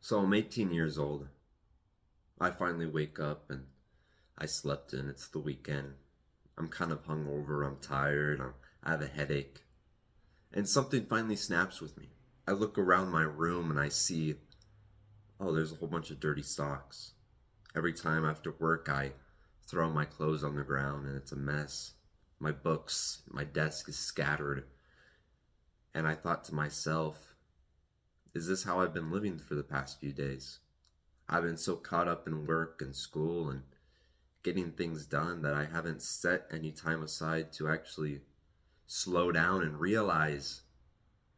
So I'm 18 years old. I finally wake up and I slept in. It's the weekend. I'm kind of hungover. I'm tired. I have a headache. And something finally snaps with me. I look around my room and I see, oh, there's a whole bunch of dirty socks. Every time after work, I throw my clothes on the ground and it's a mess. My books, my desk is scattered. And I thought to myself, is this how I've been living for the past few days? I've been so caught up in work and school and getting things done that I haven't set any time aside to actually slow down and realize,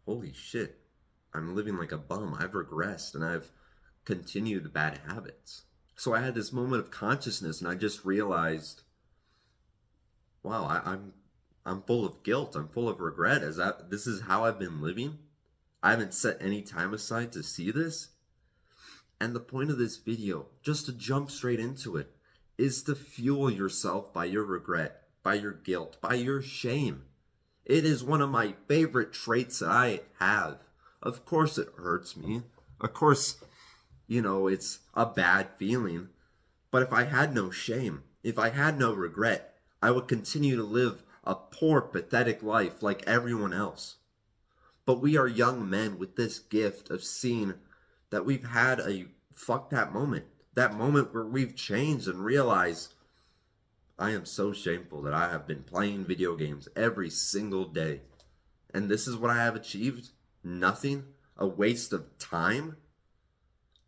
holy shit, I'm living like a bum. I've regressed and I've continued bad habits. So I had this moment of consciousness and I just realized, wow, I'm full of guilt. I'm full of regret. This is how I've been living? I haven't set any time aside to see this. And the point of this video, just to jump straight into it, is to fuel yourself by your regret, by your guilt, by your shame. It is one of my favorite traits that I have. Of course it hurts me. Of course, it's a bad feeling. But if I had no shame, if I had no regret, I would continue to live a poor, pathetic life like everyone else. But we are young men with this gift of seeing that we've had a fuck that moment where we've changed and realized, I am so shameful that I have been playing video games every single day. And this is what I have achieved? Nothing? A waste of time?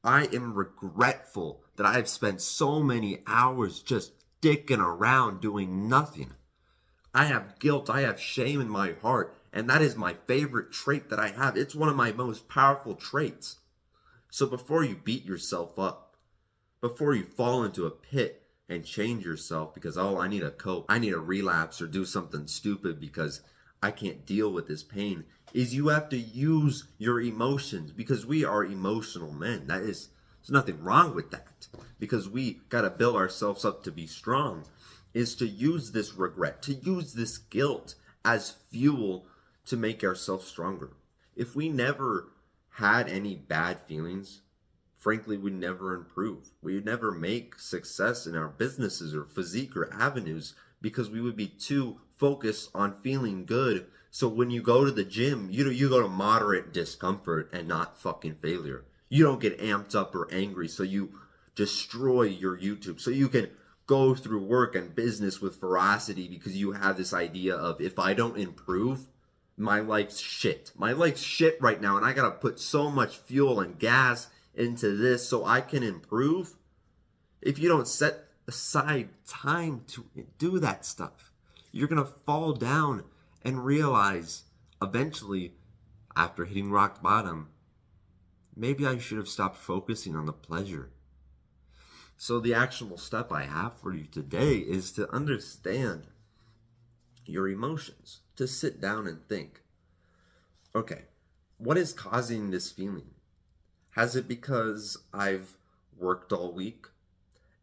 I am regretful that I have spent so many hours just dicking around doing nothing. I have guilt, I have shame in my heart, and that is my favorite trait that I have. It's one of my most powerful traits. So before you beat yourself up, before you fall into a pit and change yourself because, oh, I need a cope, I need a relapse or do something stupid because I can't deal with this pain, is you have to use your emotions because we are emotional men. There's nothing wrong with that because we got to build ourselves up to be strong, is to use this regret, to use this guilt as fuel to make ourselves stronger. If we never had any bad feelings, frankly, we'd never improve. We'd never make success in our businesses or physique or avenues because we would be too focused on feeling good. So when you go to the gym, you go to moderate discomfort and not fucking failure. You don't get amped up or angry, so you destroy your YouTube. So you can go through work and business with ferocity because you have this idea of, if I don't improve, my life's shit. My life's shit right now, and I gotta put so much fuel and gas into this so I can improve. If you don't set aside time to do that stuff, you're gonna fall down and realize eventually, after hitting rock bottom, maybe I should have stopped focusing on the pleasure. So the actionable step I have for you today is to understand your emotions, to sit down and think, okay, what is causing this feeling? Has it because I've worked all week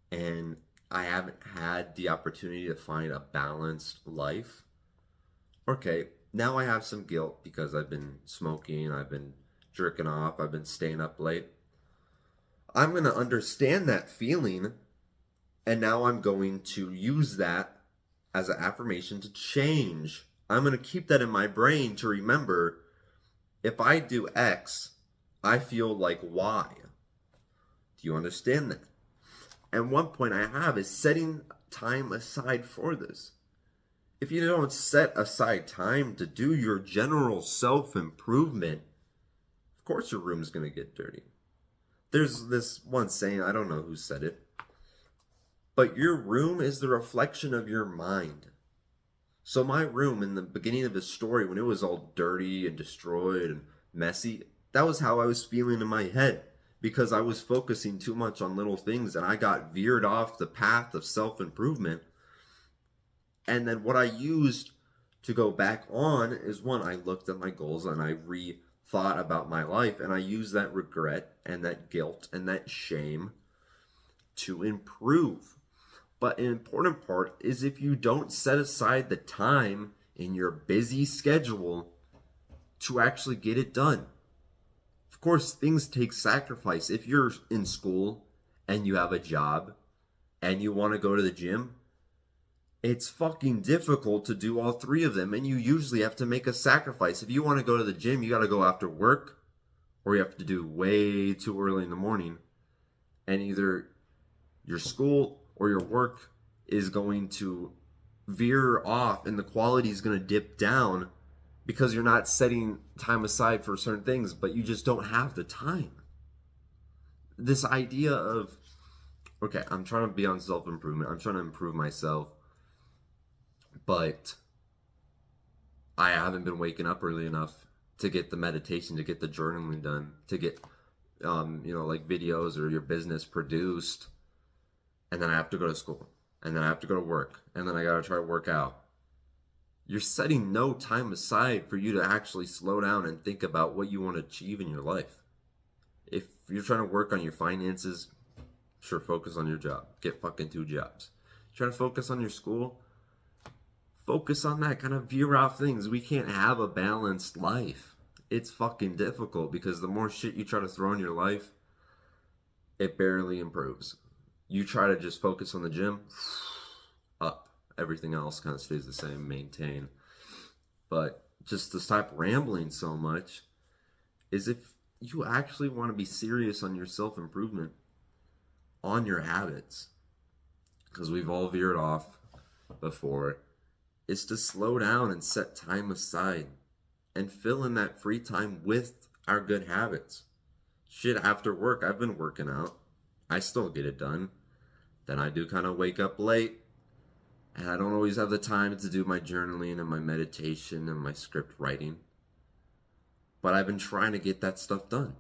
and I haven't had the opportunity to find a balanced life? Okay, now I have some guilt because I've been smoking, I've been jerking off, I've been staying up late. I'm going to understand that feeling, and now I'm going to use that as an affirmation to change. I'm going to keep that in my brain to remember, if I do X, I feel like Y. Do you understand that? And one point I have is setting time aside for this. If you don't set aside time to do your general self-improvement, of course your room's going to get dirty. There's this one saying, I don't know who said it, but your room is the reflection of your mind. So my room in the beginning of the story, when it was all dirty and destroyed and messy, that was how I was feeling in my head because I was focusing too much on little things and I got veered off the path of self-improvement. And then what I used to go back on is, one, I looked at my goals and I thought about my life, and I use that regret and that guilt and that shame to improve. But an important part is, if you don't set aside the time in your busy schedule to actually get it done, of course, things take sacrifice. If you're in school and you have a job and you want to go to the gym, it's fucking difficult to do all three of them, and you usually have to make a sacrifice. If you want to go to the gym, you got to go after work, or you have to do way too early in the morning, and either your school or your work is going to veer off and the quality is going to dip down because you're not setting time aside for certain things, but you just don't have the time. This idea of, okay, I'm trying to be on self-improvement, I'm trying to improve myself, but I haven't been waking up early enough to get the meditation, to get the journaling done, to get like videos or your business produced, and then I have to go to school, and then I have to go to work, and then I gotta try to work out. You're setting no time aside for you to actually slow down and think about what you want to achieve in your life. If you're trying to work on your finances, sure, focus on your job. Get fucking 2 jobs. Trying to focus on your school, focus on that. Kind of veer off things. We can't have a balanced life. It's fucking difficult because the more shit you try to throw in your life, it barely improves. You try to just focus on the gym, up. Everything else kind of stays the same, maintain. But just to stop rambling so much is if you actually want to be serious on your self-improvement, on your habits, because we've all veered off before, is to slow down and set time aside and fill in that free time with our good habits. Shit, after work, I've been working out. I still get it done. Then I do kind of wake up late, and I don't always have the time to do my journaling and my meditation and my script writing. But I've been trying to get that stuff done.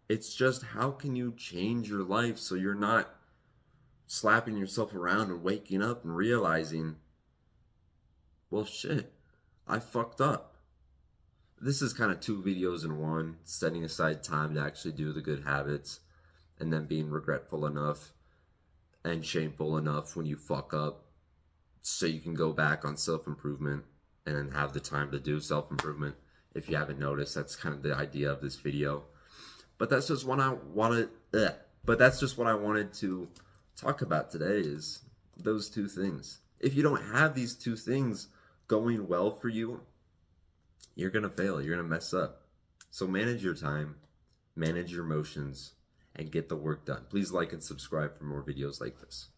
It's just, how can you change your life so you're not slapping yourself around and waking up and realizing, well, shit, I fucked up. This is kind of 2 videos in one, setting aside time to actually do the good habits, and then being regretful enough and shameful enough when you fuck up, so you can go back on self-improvement and then have the time to do self-improvement. If you haven't noticed, that's kind of the idea of this video. But that's just what I wanted. But that's just what I wanted to talk about today, is those 2 things. If you don't have these 2 things going well for you, you're gonna fail. You're gonna mess up. So manage your time, manage your emotions, and get the work done. Please like and subscribe for more videos like this.